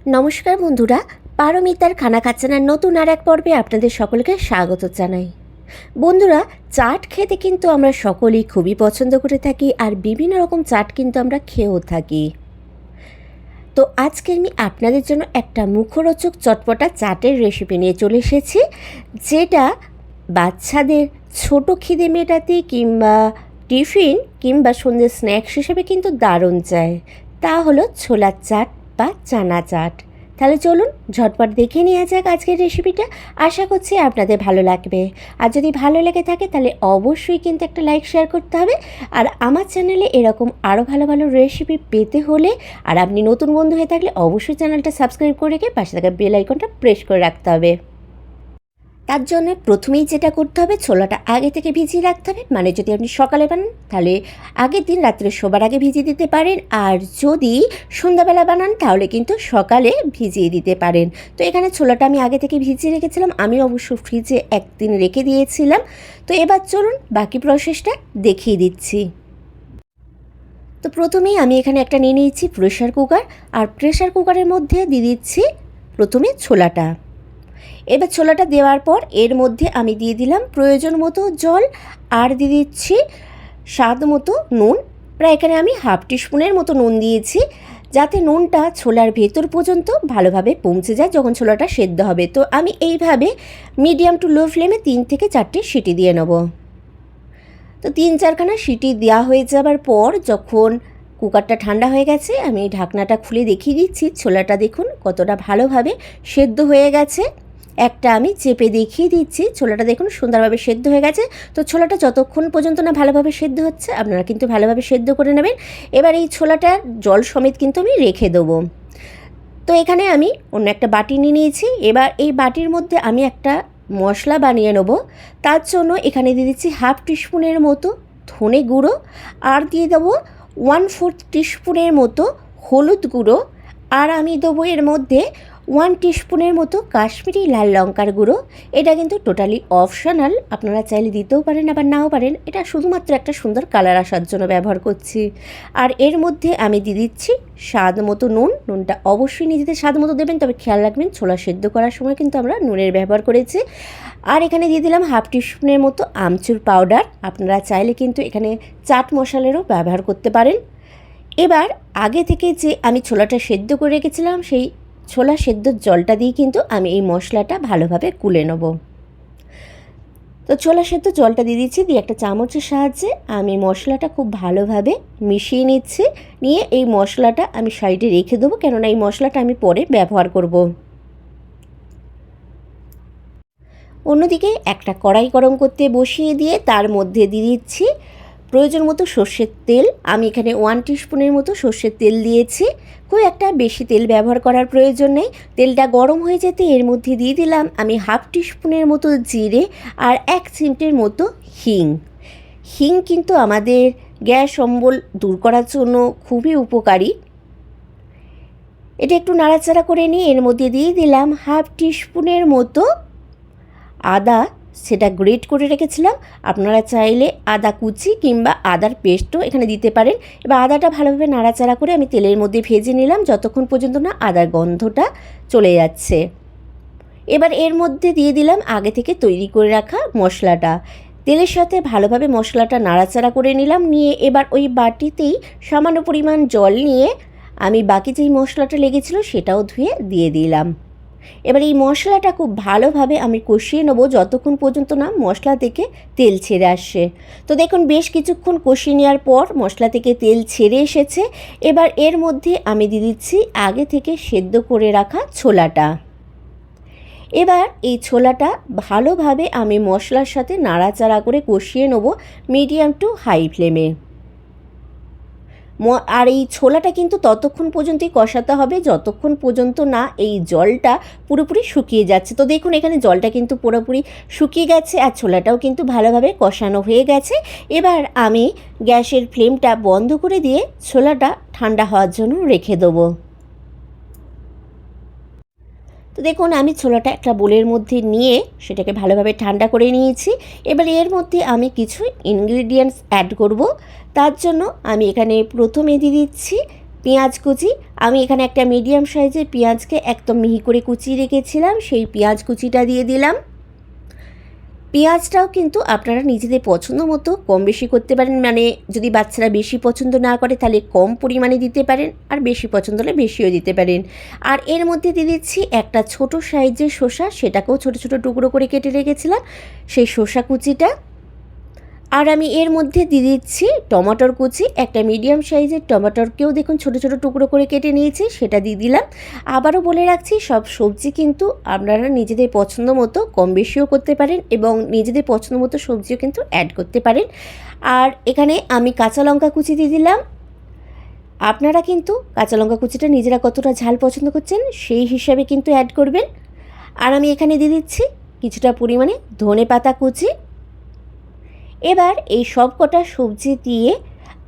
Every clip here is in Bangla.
নমস্কার বন্ধুরা, পারমিতার খানা খাচ্ছানার নতুন আর এক পর্বে আপনাদের সকলকে স্বাগত জানাই। বন্ধুরা, চাট খেতে কিন্তু আমরা সকলেই খুবই পছন্দ করে থাকি, আর বিভিন্ন রকম চাট কিন্তু আমরা খেয়েও থাকি। তো আজকে আমি আপনাদের জন্য একটা মুখরোচক চটপটা চাটের রেসিপি নিয়ে চলে এসেছি, যেটা বাচ্চাদের ছোট খিদে মেটাতে কিংবা টিফিন কিংবা সন্ধ্যে স্ন্যাক্স হিসেবে কিন্তু দারুণ যায়। তা হলো ছোলার চাট বা চানা চাট। তাহলে চলুন ঝটপট দেখে নেওয়া যাক আজকের রেসিপিটা। আশা করছি আপনাদের ভালো লাগবে, আর যদি ভালো লেগে থাকে তাহলে অবশ্যই কিন্তু একটা লাইক শেয়ার করতে হবে। আর আমার চ্যানেলে এরকম আরও ভালো ভালো রেসিপি পেতে হলে, আর আপনি নতুন বন্ধু হয়ে থাকলে অবশ্যই চ্যানেলটা সাবস্ক্রাইব করে রেখে পাশে থাকা বেল আইকনটা প্রেস করে রাখতে হবে। তার জন্য প্রথমেই যেটা করতে হবে, ছোলাটা আগে থেকে ভিজিয়ে রাখতে হবে। মানে যদি আপনি সকালে বানান তাহলে আগের দিন রাত্রে শোবার আগে ভিজিয়ে দিতে পারেন, আর যদি সন্ধ্যাবেলা বানান তাহলে কিন্তু সকালে ভিজিয়ে দিতে পারেন। তো এখানে ছোলাটা আমি আগে থেকে ভিজিয়ে রেখেছিলাম, আমি অবশ্য ফ্রিজে একদিন রেখে দিয়েছিলাম। তো এবার চলুন বাকি প্রসেসটা দেখিয়ে দিচ্ছি। তো প্রথমেই আমি এখানে একটা নিয়ে নিয়েছি প্রেশার কুকার, আর প্রেশার কুকারের মধ্যে দিয়ে দিচ্ছি প্রথমে ছোলাটা। এবার ছোলাটা দেওয়ার পর এর মধ্যে আমি দিয়ে দিলাম প্রয়োজন মতো জল, আর দিয়ে দিচ্ছি স্বাদ মতো নুন। প্রায় এখানে আমি হাফ টিস্পুনের মতো নুন দিয়েছি, যাতে নুনটা ছোলার ভেতর পর্যন্ত ভালোভাবে পৌঁছে যায় যখন ছোলাটা সেদ্ধ হবে। তো আমি এইভাবে মিডিয়াম টু লো ফ্লেমে 3 থেকে 4টে সিটি দিয়ে নেব। তো 3-4খানা সিটি দেওয়া হয়ে যাবার পর যখন কুকারটা ঠান্ডা হয়ে গেছে, আমি ঢাকনাটা খুলে দেখিয়ে দিচ্ছি ছোলাটা দেখুন কতটা ভালোভাবে সেদ্ধ হয়ে গেছে। একটা আমি চেপে দেখিয়ে দিচ্ছি, ছোলাটা দেখুন সুন্দরভাবে সেদ্ধ হয়ে গেছে। তো ছোলাটা যতক্ষণ পর্যন্ত না ভালোভাবে সেদ্ধ হচ্ছে আপনারা কিন্তু ভালোভাবে সেদ্ধ করে নেবেন। এবার এই ছোলাটা জল সমেত কিন্তু আমি রেখে দেবো। তো এখানে আমি অন্য একটা বাটি নিয়ে নিয়েছি। এবার এই বাটির মধ্যে আমি একটা মশলা বানিয়ে নেব। তার জন্য এখানে দিয়ে দিচ্ছি হাফ টিস্পুনের মতো ধনে গুঁড়ো, আর দিয়ে দেবো 1/4 টিস্পুনের মতো হলুদ গুঁড়ো, আর আমি দেবো এর মধ্যে 1 টিস্পুনের মতো কাশ্মীরি লাল লঙ্কার গুঁড়ো। এটা কিন্তু টোটালি অপশনাল, আপনারা চাইলে দিতেও পারেন আবার নাও পারেন। এটা শুধুমাত্র একটা সুন্দর কালার আসার জন্য ব্যবহার করছি। আর এর মধ্যে আমি দিয়ে দিচ্ছি স্বাদ মতো নুন। নুনটা অবশ্যই নিজেদের স্বাদ মতো দেবেন, তবে খেয়াল রাখবেন ছোলা সেদ্ধ করার সময় কিন্তু আমরা নুনের ব্যবহার করেছি। আর এখানে দিয়ে দিলাম হাফ টিস্পুনের মতো আমচুর পাউডার। আপনারা চাইলে কিন্তু এখানে চাট মশলারও ব্যবহার করতে পারেন। এবার আগে থেকে যে আমি ছোলাটা সেদ্ধ করে রেখেছিলাম, সেই ছোলা সেদ্ধর জলটা দিয়ে কিন্তু আমি এই মশলাটা ভালোভাবে গুলে নেব। তো ছোলা সেদ্ধ জলটা দিয়ে দিচ্ছি, দিয়ে একটা চামচের সাহায্যে আমি মশলাটা খুব ভালোভাবে মিশিয়ে নিচ্ছি। নিয়ে এই মশলাটা আমি সাইডে রেখে দেবো, কেননা এই মশলাটা আমি পরে ব্যবহার করব। অন্যদিকে একটা কড়াই গরম করতে বসিয়ে দিয়ে তার মধ্যে দিয়ে দিচ্ছি প্রয়োজন মতো সর্ষের তেল। আমি এখানে 1 টিস্পুনের মতো সর্ষের তেল দিয়েছি, খুব একটা বেশি তেল ব্যবহার করার প্রয়োজন নেই। তেলটা গরম হয়ে যেতে এর মধ্যে দিয়ে দিলাম আমি হাফ টিস্পুনের মতো জিরে, আর 1 চিমটের মতো হিং। হিং কিন্তু আমাদের গ্যাস অম্বল দূর করার জন্য খুবই উপকারী। এটা একটু নাড়াচাড়া করে নিয়ে এর মধ্যে দিয়ে দিলাম হাফ টিস্পুনের মতো আদা, সেটা গ্রেট করে রেখেছিলাম। আপনারা চাইলে আদা কুচি কিংবা আদার পেস্টও এখানে দিতে পারেন। এবার আদাটা ভালোভাবে নাড়াচাড়া করে আমি তেলের মধ্যে ভেজে নিলাম যতক্ষণ পর্যন্ত না আদার গন্ধটা চলে যাচ্ছে। এবার এর মধ্যে দিয়ে দিলাম আগে থেকে তৈরি করে রাখা মশলাটা। তেলের সাথে ভালোভাবে মশলাটা নাড়াচাড়া করে নিলাম। নিয়ে এবার ওই বাটিতেই সামান্য পরিমাণ জল নিয়ে আমি বাকি যেই মশলাটা লেগেছিল সেটাও ধুয়ে দিয়ে দিলাম। এবার এই মশলাটা খুব ভালোভাবে আমি কষিয়ে নেবো যতক্ষণ পর্যন্ত না মশলা থেকে তেল ছেড়ে আসছে। তো দেখুন বেশ কিছুক্ষণ কষিয়ে নেওয়ার পর মশলা থেকে তেল ছেড়ে এসেছে। এবার এর মধ্যে আমি দিয়ে দিচ্ছি আগে থেকে সেদ্ধ করে রাখা ছোলাটা। এবার এই ছোলাটা ভালোভাবে আমি মশলার সাথে নাড়াচাড়া করে কষিয়ে নেবো মিডিয়াম টু হাই ফ্লেমে। আর এই ছোলাটা কিন্তু ততক্ষণ পর্যন্তই কষাতে হবে যতক্ষণ পর্যন্ত না এই জলটা পুরোপুরি শুকিয়ে যাচ্ছে। তো দেখুন এখানে জলটা কিন্তু পুরোপুরি শুকিয়ে গেছে, আর ছোলাটাও কিন্তু ভালোভাবে কষানো হয়ে গেছে। এবার আমি গ্যাসের ফ্লেমটা বন্ধ করে দিয়ে ছোলাটা ঠান্ডা হওয়ার জন্য রেখে দেবো। তো দেখুন আমি ছোলাটা একটা বোলের মধ্যে নিয়ে সেটাকে ভালোভাবে ঠান্ডা করে নিয়েছি। এবার এর মধ্যে আমি কিছু ইনগ্রিডিয়েন্টস অ্যাড করব। তার জন্য আমি এখানে প্রথমে দিয়ে দিচ্ছি পেঁয়াজ কুচি, আমি এখানে একটা মিডিয়াম সাইজের পেঁয়াজকে একদম মিহি করে কুচিয়ে রেখেছিলাম, সেই পেঁয়াজ কুচিটা দিয়ে দিলাম। পেঁয়াজটাও কিন্তু আপনারা নিজেদের পছন্দ মতো কম বেশি করতে পারেন, মানে যদি বাচ্চারা বেশি পছন্দ না করে তাহলে কম পরিমাণে দিতে পারেন, আর বেশি পছন্দ হলে বেশিও দিতে পারেন। আর এর মধ্যে দিয়ে দিচ্ছি একটা ছোট সাইজের শসা, সেটাকেও ছোট ছোট টুকরো করে কেটে রেখেছিলাম, সেই শসা কুচিটা। আর আমি এর মধ্যে দিয়ে দিচ্ছি টমেটোর কুচি, একটা মিডিয়াম সাইজের টমেটোরকেও দেখুন ছোট ছোট টুকরো করে কেটে নিয়েছি, সেটা দিয়ে দিলাম। আবারও বলে রাখছি, সব সবজি কিন্তু আপনারা নিজেদের পছন্দ মতো কম বেশিও করতে পারেন এবং নিজেদের পছন্দ মতো সবজিও কিন্তু অ্যাড করতে পারেন। আর এখানে আমি কাঁচা লঙ্কা কুচি দিয়ে দিলাম। আপনারা কিন্তু কাঁচা লঙ্কা কুচিটা নিজেরা কতটা ঝাল পছন্দ করছেন সেই হিসাবে কিন্তু অ্যাড করবেন। আর আমি এখানে দিয়ে দিচ্ছি কিছুটা পরিমাণে ধনেপাতা কুচি। এবার এই সব কটা সবজি দিয়ে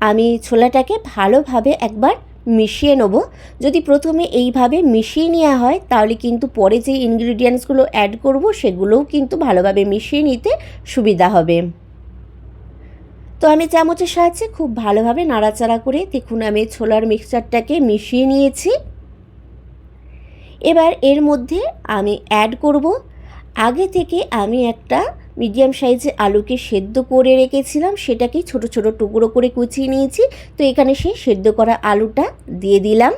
আমি ছোলাটাকে ভালোভাবে একবার মিশিয়ে নেব। যদি প্রথমে এইভাবে মিশিয়ে নেওয়া হয় তাহলে কিন্তু পরে যে ইনগ্রিডিয়েন্টসগুলো অ্যাড করব সেগুলোও কিন্তু ভালোভাবে মিশিয়ে নিতে সুবিধা হবে। তো আমি চামচের সাহায্যে খুব ভালোভাবে নাড়াচাড়া করে দেখুন আমি ছোলার মিক্সচারটাকে মিশিয়ে নিয়েছি। এবার এর মধ্যে আমি অ্যাড করব, আগে থেকে আমি একটা মিডিয়াম সাইজে আলুকে সেদ্ধ করে রেখেছিলাম, সেটাকে ছোট ছোট টুকরো করে কুচিয়ে নিয়েছি। তো এখানে সেই সেদ্ধ করা আলুটা দিয়ে দিলাম।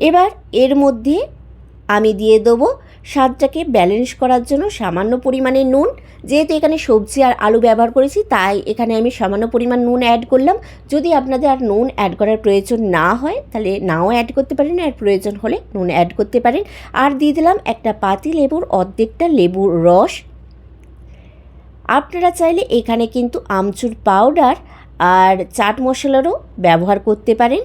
এবার এর মধ্যে আমি দিয়ে দেবো স্বাদটাকে ব্যালেন্স করার জন্য সামান্য পরিমাণে নুন। যেহেতু এখানে সবজি আর আলু ব্যবহার করেছি তাই এখানে আমি সামান্য পরিমাণ নুন অ্যাড করলাম। যদি আপনাদের আর নুন অ্যাড করার প্রয়োজন না হয় তাহলে নাও অ্যাড করতে পারেন, আর প্রয়োজন হলে নুন অ্যাড করতে পারেন। আর দিয়ে দিলাম একটা পাতি লেবুর অর্ধেকটা লেবুর রস। আপনারা চাইলে এখানে কিন্তু আমচুর পাউডার আর চাট মশলারও ব্যবহার করতে পারেন।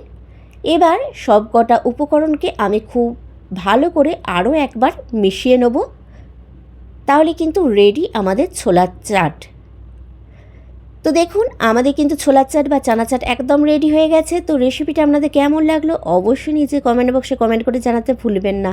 এবার সব কটা উপকরণকে আমি খুব ভালো করে আরও একবার মিশিয়ে নেব, তাহলে কিন্তু রেডি আমাদের ছোলার চাট। তো দেখুন আমাদের কিন্তু ছোলার চাট বা চানা চাট একদম রেডি হয়ে গেছে। তো রেসিপিটা আপনাদের কেমন লাগলো অবশ্যই নিচে কমেন্ট বক্সে কমেন্ট করে জানাতে ভুলবেন না।